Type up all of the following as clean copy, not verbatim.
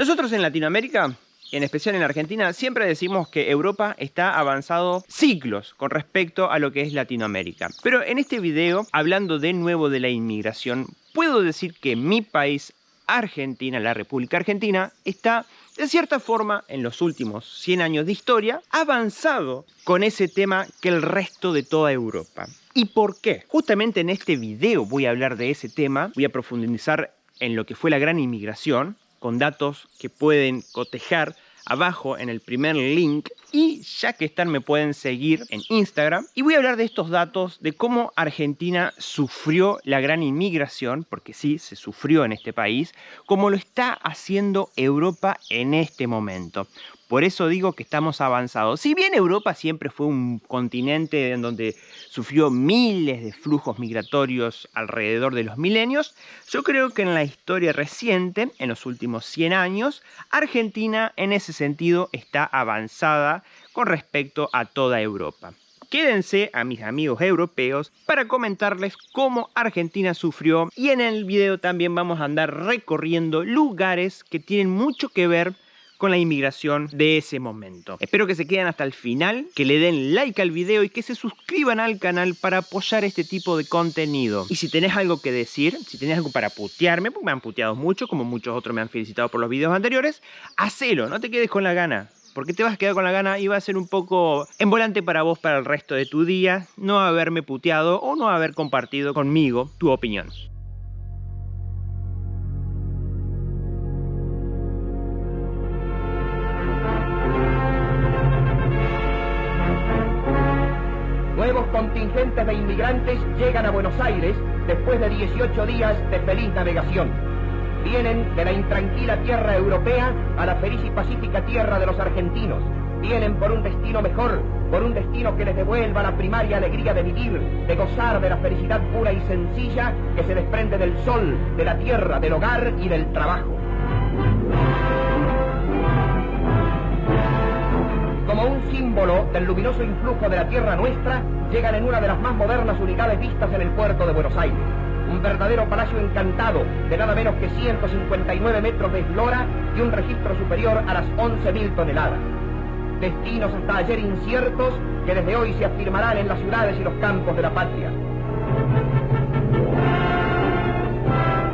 Nosotros en Latinoamérica, en especial en Argentina, siempre decimos que Europa está avanzado siglos con respecto a lo que es Latinoamérica. Pero en este video, hablando de nuevo de la inmigración, puedo decir que mi país, Argentina, la República Argentina, está de cierta forma en los últimos 100 años de historia avanzado con ese tema que el resto de toda Europa. ¿Y por qué? Justamente en este video voy a hablar de ese tema, voy a profundizar en lo que fue la gran inmigración, con datos que pueden cotejar abajo en el primer link, y ya que están me pueden seguir en Instagram, y voy a hablar de estos datos de cómo Argentina sufrió la gran inmigración, porque sí, se sufrió en este país, como lo está haciendo Europa en este momento. Por eso digo que estamos avanzados. Si bien Europa siempre fue un continente en donde sufrió miles de flujos migratorios alrededor de los milenios, yo creo que en la historia reciente, en los últimos 100 años, Argentina en ese sentido está avanzada con respecto a toda Europa. Quédense a mis amigos europeos para comentarles cómo Argentina sufrió, y en el video también vamos a andar recorriendo lugares que tienen mucho que ver con la inmigración de ese momento. Espero que se queden hasta el final, que le den like al video y que se suscriban al canal para apoyar este tipo de contenido. Y si tenés algo que decir, si tenés algo para putearme, porque me han puteado mucho, como muchos otros me han felicitado por los videos anteriores, hacelo, no te quedes con la gana. Porque te vas a quedar con la gana y va a ser un poco embolante para vos para el resto de tu día no haberme puteado o no haber compartido conmigo tu opinión. Nuevos contingentes de inmigrantes llegan a Buenos Aires después de 18 días de feliz navegación. Vienen de la intranquila tierra europea a la feliz y pacífica tierra de los argentinos. Vienen por un destino mejor, por un destino que les devuelva la primaria alegría de vivir, de gozar de la felicidad pura y sencilla que se desprende del sol, de la tierra, del hogar y del trabajo. Como un símbolo del luminoso influjo de la tierra nuestra, llegan en una de las más modernas unidades vistas en el puerto de Buenos Aires. Un verdadero palacio encantado, de nada menos que 159 metros de eslora y un registro superior a las 11.000 toneladas. Destinos hasta ayer inciertos que desde hoy se afirmarán en las ciudades y los campos de la patria.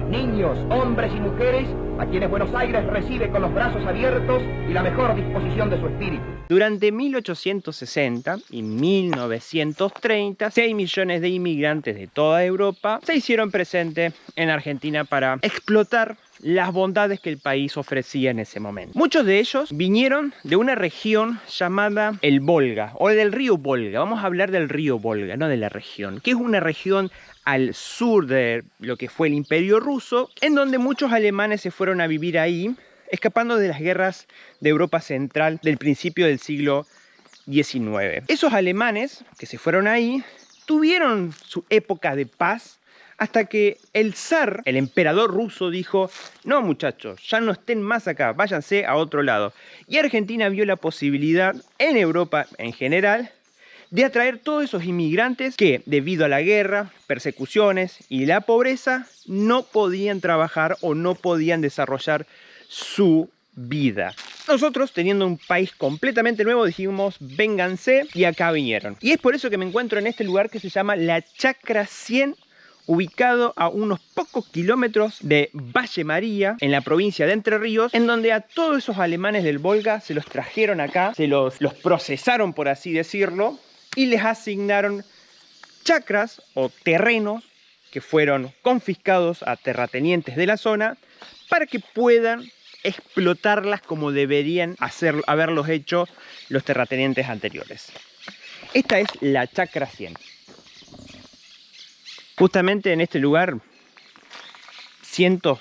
Niños, hombres y mujeres, a quienes Buenos Aires recibe con los brazos abiertos y la mejor disposición de su espíritu. Durante 1860 y 1930, 6 millones de inmigrantes de toda Europa se hicieron presentes en Argentina para explotar las bondades que el país ofrecía en ese momento. Muchos de ellos vinieron de una región llamada el Volga, o del río Volga. Vamos a hablar del río Volga, no de la región, que es una región al sur de lo que fue el Imperio Ruso, en donde muchos alemanes se fueron a vivir ahí, escapando de las guerras de Europa Central del principio del siglo XIX. Esos alemanes que se fueron ahí tuvieron su época de paz hasta que el zar, el emperador ruso, dijo: no muchachos, ya no estén más acá, váyanse a otro lado. Y Argentina vio la posibilidad, en Europa en general, de atraer todos esos inmigrantes que, debido a la guerra, persecuciones y la pobreza, no podían trabajar o no podían desarrollar su vida. Nosotros, teniendo un país completamente nuevo, dijimos: vénganse, y acá vinieron. Y es por eso que me encuentro en este lugar que se llama la Chacra 100, ubicado a unos pocos kilómetros de Valle María, en la provincia de Entre Ríos, en donde a todos esos alemanes del Volga se los trajeron acá, se los procesaron, por así decirlo, y les asignaron chacras o terrenos que fueron confiscados a terratenientes de la zona para que puedan explotarlas como deberían haberlos hecho los terratenientes anteriores. Esta es la Chacra 100. Justamente en este lugar, cientos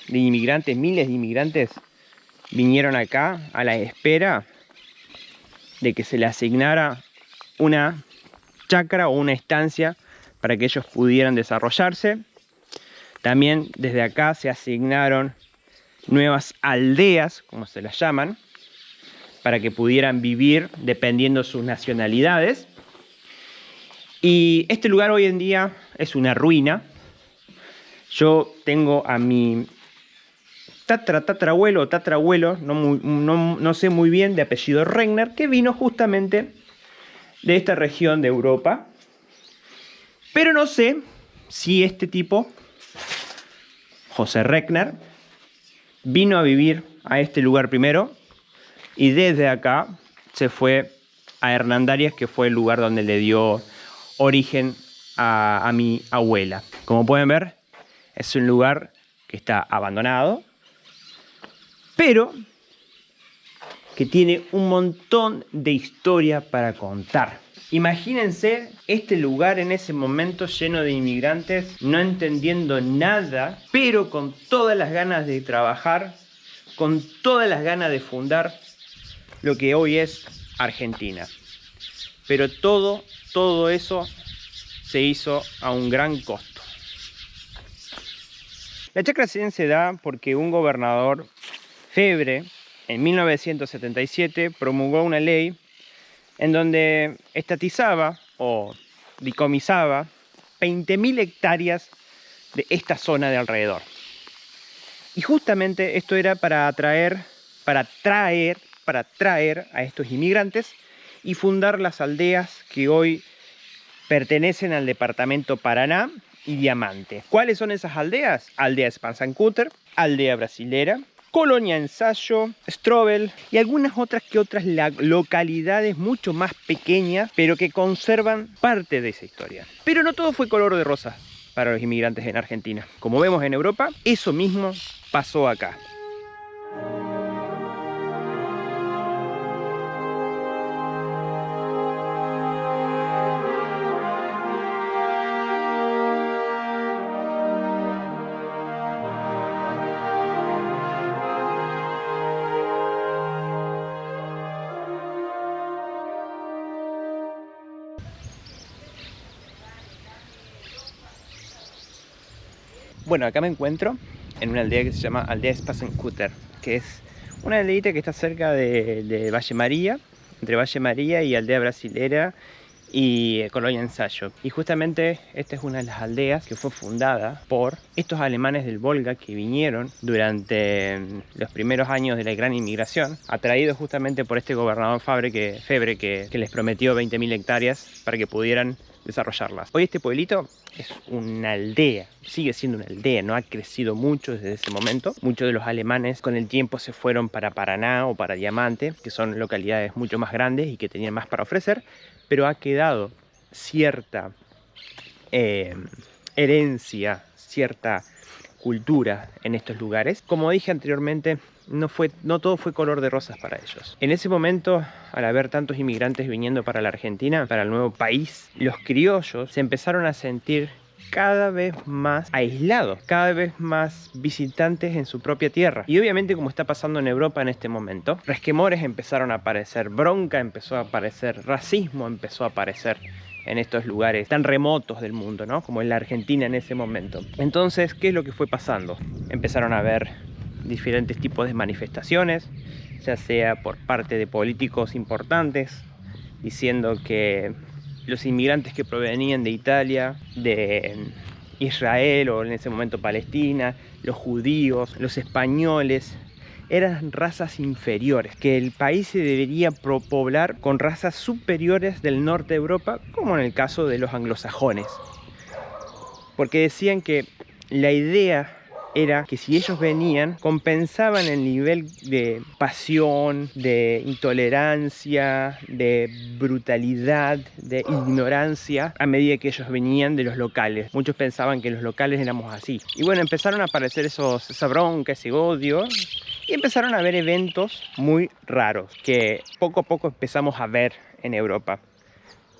de inmigrantes, miles de inmigrantes vinieron acá a la espera de que se les asignara una chacra o una estancia para que ellos pudieran desarrollarse. También desde acá se asignaron nuevas aldeas, como se las llaman, para que pudieran vivir dependiendo de sus nacionalidades. Y este lugar hoy en día es una ruina. Yo tengo a mi tatarabuelo, no sé muy bien, de apellido Regner, que vino justamente de esta región de Europa. Pero no sé si este tipo, José Regner, vino a vivir a este lugar primero y desde acá se fue a Hernandarias, que fue el lugar donde le dio origen a mi abuela. Como pueden ver, es un lugar que está abandonado, pero que tiene un montón de historia para contar. Imagínense este lugar en ese momento lleno de inmigrantes, no entendiendo nada, pero con todas las ganas de trabajar, con todas las ganas de fundar lo que hoy es Argentina. Pero todo eso se hizo a un gran costo. La chacra se da porque un gobernador, Febre, en 1977 promulgó una ley en donde estatizaba o decomisaba 20.000 hectáreas de esta zona de alrededor. Y justamente esto era para traer a estos inmigrantes y fundar las aldeas que hoy pertenecen al departamento Paraná y Diamante. ¿Cuáles son esas aldeas? Aldea Spansancuter, Aldea Brasilera, Colonia Ensayo, Strobel y algunas otras localidades mucho más pequeñas, pero que conservan parte de esa historia. Pero no todo fue color de rosa para los inmigrantes en Argentina. Como vemos en Europa, eso mismo pasó acá. Bueno, acá me encuentro en una aldea que se llama Aldea Spansancuter, que es una aldeita que está cerca de Valle María, entre Valle María y Aldea Brasilera y Colonia Ensayo. Y justamente esta es una de las aldeas que fue fundada por estos alemanes del Volga que vinieron durante los primeros años de la gran inmigración, atraídos justamente por este gobernador Febre que les prometió 20.000 hectáreas para que pudieran desarrollarlas. Hoy este pueblito es una aldea, sigue siendo una aldea, no ha crecido mucho desde ese momento. Muchos de los alemanes con el tiempo se fueron para Paraná o para Diamante, que son localidades mucho más grandes y que tenían más para ofrecer, pero ha quedado cierta herencia, cierta cultura en estos lugares. Como dije anteriormente, no todo fue color de rosas para ellos. En ese momento, al haber tantos inmigrantes viniendo para la Argentina, para el nuevo país, los criollos se empezaron a sentir cada vez más aislados, cada vez más visitantes en su propia tierra. Y obviamente, como está pasando en Europa en este momento, resquemores empezaron a aparecer, bronca empezó a aparecer, racismo empezó a aparecer en estos lugares tan remotos del mundo, ¿no? Como en la Argentina en ese momento. Entonces, ¿qué es lo que fue pasando? Empezaron a haber diferentes tipos de manifestaciones, ya sea por parte de políticos importantes, diciendo que los inmigrantes que provenían de Italia, de Israel o en ese momento Palestina, los judíos, los españoles, eran razas inferiores, que el país se debería poblar con razas superiores del norte de Europa, como en el caso de los anglosajones. Porque decían que la idea era que si ellos venían, compensaban el nivel de pasión, de intolerancia, de brutalidad, de ignorancia a medida que ellos venían de los locales. Muchos pensaban que los locales éramos así. Y bueno, empezaron a aparecer esa bronca, ese odio, y empezaron a haber eventos muy raros que poco a poco empezamos a ver en Europa.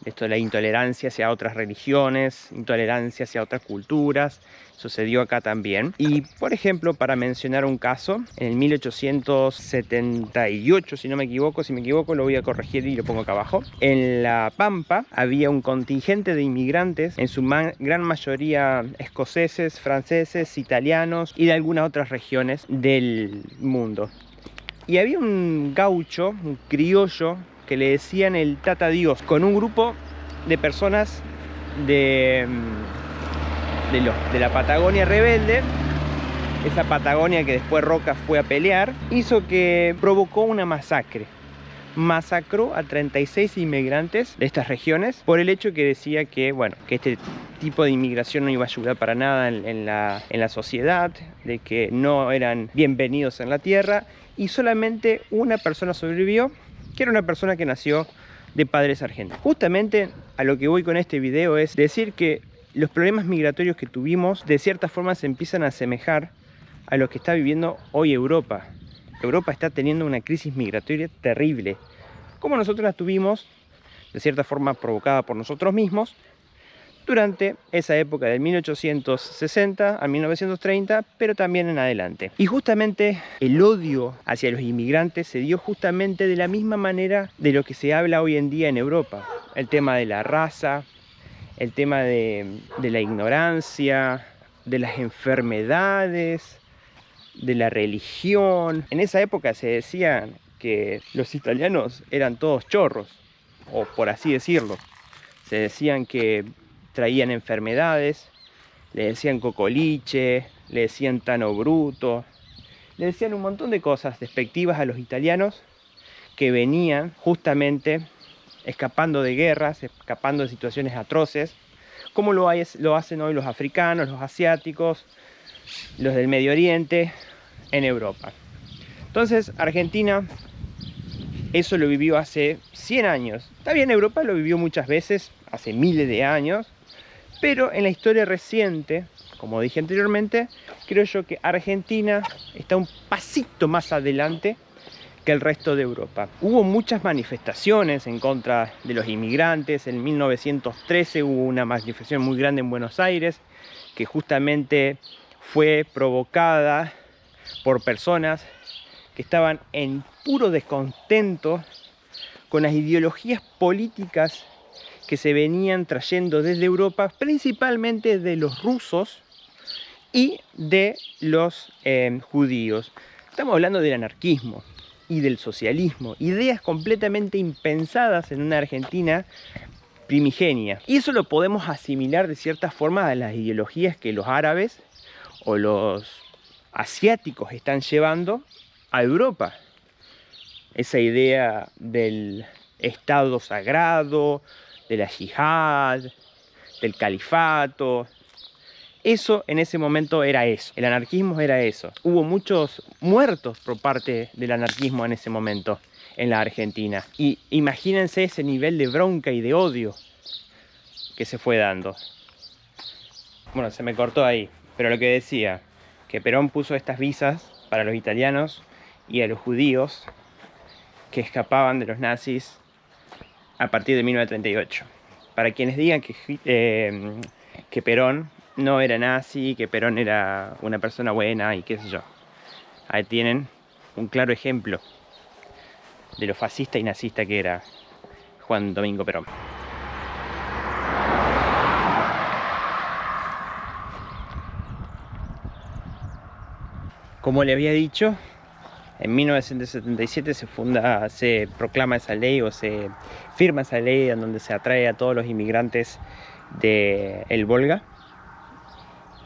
Esto de la intolerancia hacia otras religiones, intolerancia hacia otras culturas, sucedió acá también. Y por ejemplo, para mencionar un caso, en el 1878, si me equivoco lo voy a corregir y lo pongo acá abajo. En La Pampa había un contingente de inmigrantes, en su gran mayoría escoceses, franceses, italianos y de algunas otras regiones del mundo. Y había un gaucho, un criollo, que le decían el Tata Dios, con un grupo de personas de la Patagonia rebelde esa Patagonia que después Roca fue a pelear, provocó una masacre. Masacró a 36 inmigrantes de estas regiones por el hecho que decía que, bueno, que este tipo de inmigración no iba a ayudar para nada en la sociedad, de que no eran bienvenidos en la tierra, y solamente una persona sobrevivió, que era una persona que nació de padres argentinos. Justamente a lo que voy con este video es decir que los problemas migratorios que tuvimos de cierta forma se empiezan a asemejar a lo que está viviendo hoy Europa. Europa está teniendo una crisis migratoria terrible, como nosotros la tuvimos, de cierta forma provocada por nosotros mismos, durante esa época del 1860 a 1930, pero también en adelante. Y justamente el odio hacia los inmigrantes se dio justamente de la misma manera de lo que se habla hoy en día en Europa. El tema de la raza, el tema de la ignorancia, de las enfermedades, de la religión. En esa época se decía que los italianos eran todos chorros, o por así decirlo. Se decían que traían enfermedades, le decían cocoliche, le decían tano bruto, le decían un montón de cosas despectivas a los italianos que venían justamente escapando de guerras, escapando de situaciones atroces, como lo hacen hoy los africanos, los asiáticos, los del Medio Oriente, en Europa. Entonces Argentina eso lo vivió hace 100 años. Está bien, Europa lo vivió muchas veces, hace miles de años, pero en la historia reciente, como dije anteriormente, creo yo que Argentina está un pasito más adelante que el resto de Europa. Hubo muchas manifestaciones en contra de los inmigrantes. En 1913 hubo una manifestación muy grande en Buenos Aires que justamente fue provocada por personas que estaban en puro descontento con las ideologías políticas que se venían trayendo desde Europa, principalmente de los rusos y de los judíos. Estamos hablando del anarquismo y del socialismo, ideas completamente impensadas en una Argentina primigenia. Y eso lo podemos asimilar de cierta forma a las ideologías que los árabes o los asiáticos están llevando a Europa. Esa idea del Estado sagrado, de la yihad, del califato. Eso en ese momento era eso. El anarquismo era eso. Hubo muchos muertos por parte del anarquismo en ese momento en la Argentina. Y imagínense ese nivel de bronca y de odio que se fue dando. Bueno, se me cortó ahí. Pero lo que decía, que Perón puso estas visas para los italianos y a los judíos que escapaban de los nazis a partir de 1938. Para quienes digan que Perón no era nazi, que Perón era una persona buena y qué sé yo. Ahí tienen un claro ejemplo de lo fascista y nazista que era Juan Domingo Perón. Como le había dicho, en 1977 se proclama esa ley o se firma esa ley en donde se atrae a todos los inmigrantes del Volga.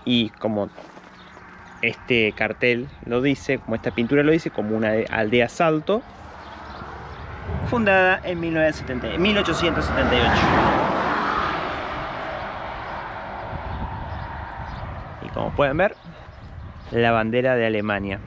Y como este cartel lo dice, como esta pintura lo dice, como una aldea Salto, fundada en 1878. Y como pueden ver, la bandera de Alemania.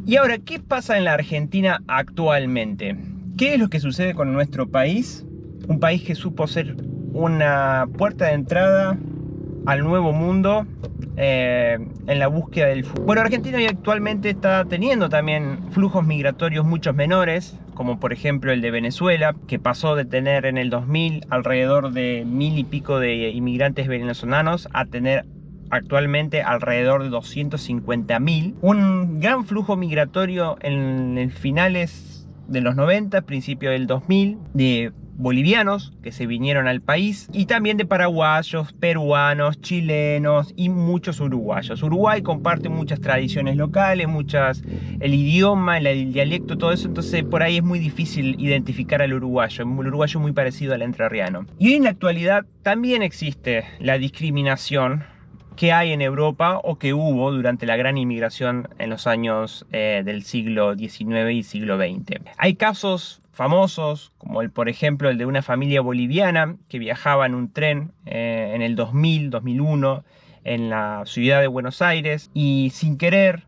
Y ahora, ¿qué pasa en la Argentina actualmente? ¿Qué es lo que sucede con nuestro país? Un país que supo ser una puerta de entrada al nuevo mundo en la búsqueda del futuro. Bueno, Argentina hoy actualmente está teniendo también flujos migratorios muchos menores, como por ejemplo el de Venezuela, que pasó de tener en el 2000 alrededor de 1000 y pico de inmigrantes venezolanos a tener actualmente alrededor de 250.000. Un gran flujo migratorio en finales de los 90, principio del 2000, de bolivianos que se vinieron al país y también de paraguayos, peruanos, chilenos y muchos uruguayos. Uruguay comparte muchas tradiciones locales, el idioma, el dialecto, todo eso, entonces por ahí es muy difícil identificar al uruguayo. El uruguayo es muy parecido al entrerriano. Y en la actualidad también existe la discriminación que hay en Europa o que hubo durante la gran inmigración en los años del siglo XIX y siglo XX. Hay casos famosos, como por ejemplo el de una familia boliviana que viajaba en un tren en el 2000-2001 en la ciudad de Buenos Aires y sin querer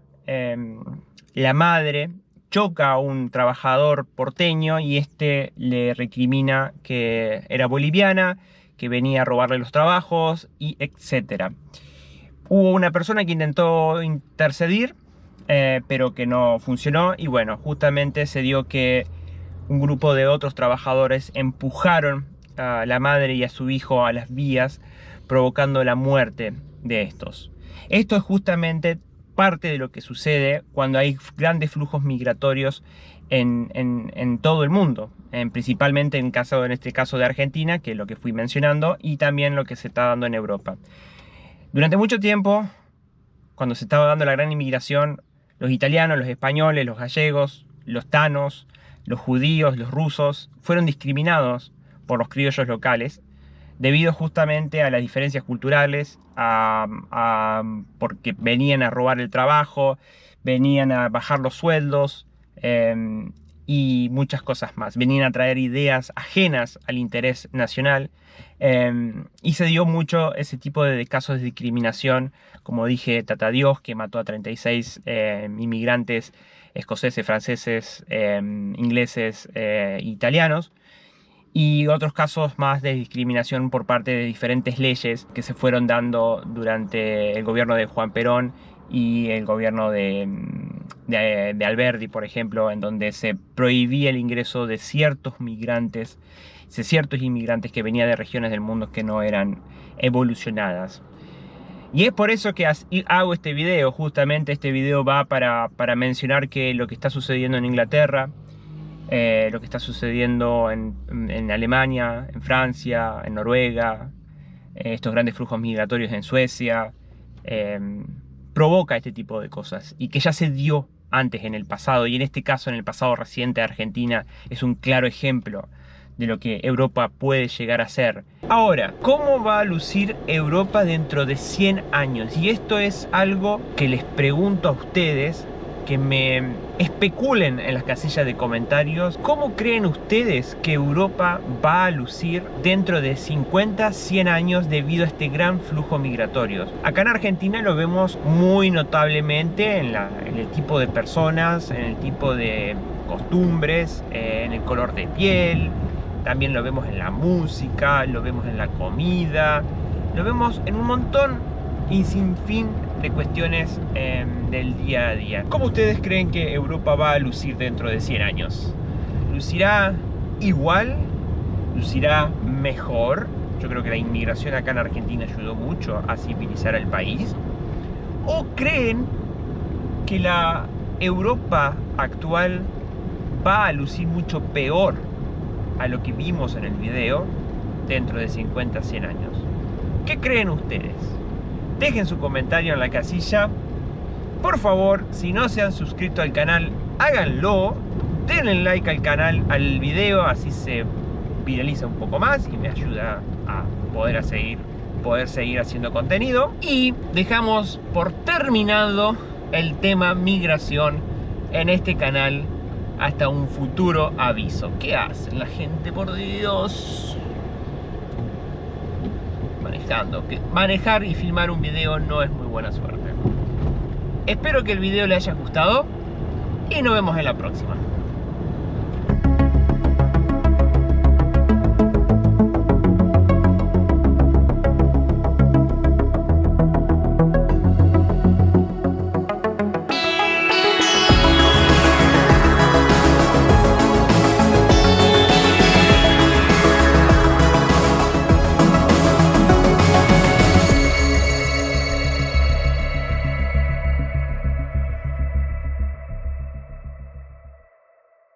la madre choca a un trabajador porteño y este le recrimina que era boliviana, que venía a robarle los trabajos y etc. Hubo una persona que intentó intercedir, pero que no funcionó y bueno, justamente se dio que un grupo de otros trabajadores empujaron a la madre y a su hijo a las vías, provocando la muerte de estos. Esto es justamente parte de lo que sucede cuando hay grandes flujos migratorios en todo el mundo, principalmente en este caso de Argentina, que es lo que fui mencionando, y también lo que se está dando en Europa. Durante mucho tiempo, cuando se estaba dando la gran inmigración, los italianos, los españoles, los gallegos, los tanos, los judíos, los rusos, fueron discriminados por los criollos locales debido justamente a las diferencias culturales, porque venían a robar el trabajo, venían a bajar los sueldos y muchas cosas más. Venían a traer ideas ajenas al interés nacional y se dio mucho ese tipo de casos de discriminación, como dije, Tata Dios, que mató a 36 inmigrantes escoceses, franceses, ingleses, italianos, y otros casos más de discriminación por parte de diferentes leyes que se fueron dando durante el gobierno de Juan Perón y el gobierno de Alberdi, por ejemplo, en donde se prohibía el ingreso de ciertos inmigrantes que venían de regiones del mundo que no eran evolucionadas. Y es por eso que hago este video. Justamente este video va para mencionar que lo que está sucediendo en Inglaterra, lo que está sucediendo en Alemania, en Francia, en Noruega, estos grandes flujos migratorios en Suecia, provoca este tipo de cosas y que ya se dio antes en el pasado, y en este caso en el pasado reciente Argentina es un claro ejemplo de lo que Europa puede llegar a ser. Ahora, ¿cómo va a lucir Europa dentro de 100 años? Y esto es algo que les pregunto a ustedes, que me especulen en las casillas de comentarios. ¿Cómo creen ustedes que Europa va a lucir dentro de 50, 100 años debido a este gran flujo migratorio? Acá en Argentina lo vemos muy notablemente en el tipo de personas, en el tipo de costumbres, en el color de piel. También lo vemos en la música, lo vemos en la comida, lo vemos en un montón y sin fin de cuestiones del día a día. ¿Cómo ustedes creen que Europa va a lucir dentro de 100 años? ¿Lucirá igual? ¿Lucirá mejor? Yo creo que la inmigración acá en Argentina ayudó mucho a civilizar al país. ¿O creen que la Europa actual va a lucir mucho peor a lo que vimos en el video dentro de 50, 100 años? ¿Qué creen ustedes? Dejen su comentario en la casilla. Por favor, si no se han suscrito al canal, háganlo. Denle like al canal, al video, así se viraliza un poco más y me ayuda a poder seguir haciendo contenido. Y dejamos por terminado el tema migración en este canal hasta un futuro aviso. ¿Qué hacen la gente, por Dios? Manejando. Que manejar y filmar un video no es muy buena suerte. Espero que el video les haya gustado y nos vemos en la próxima.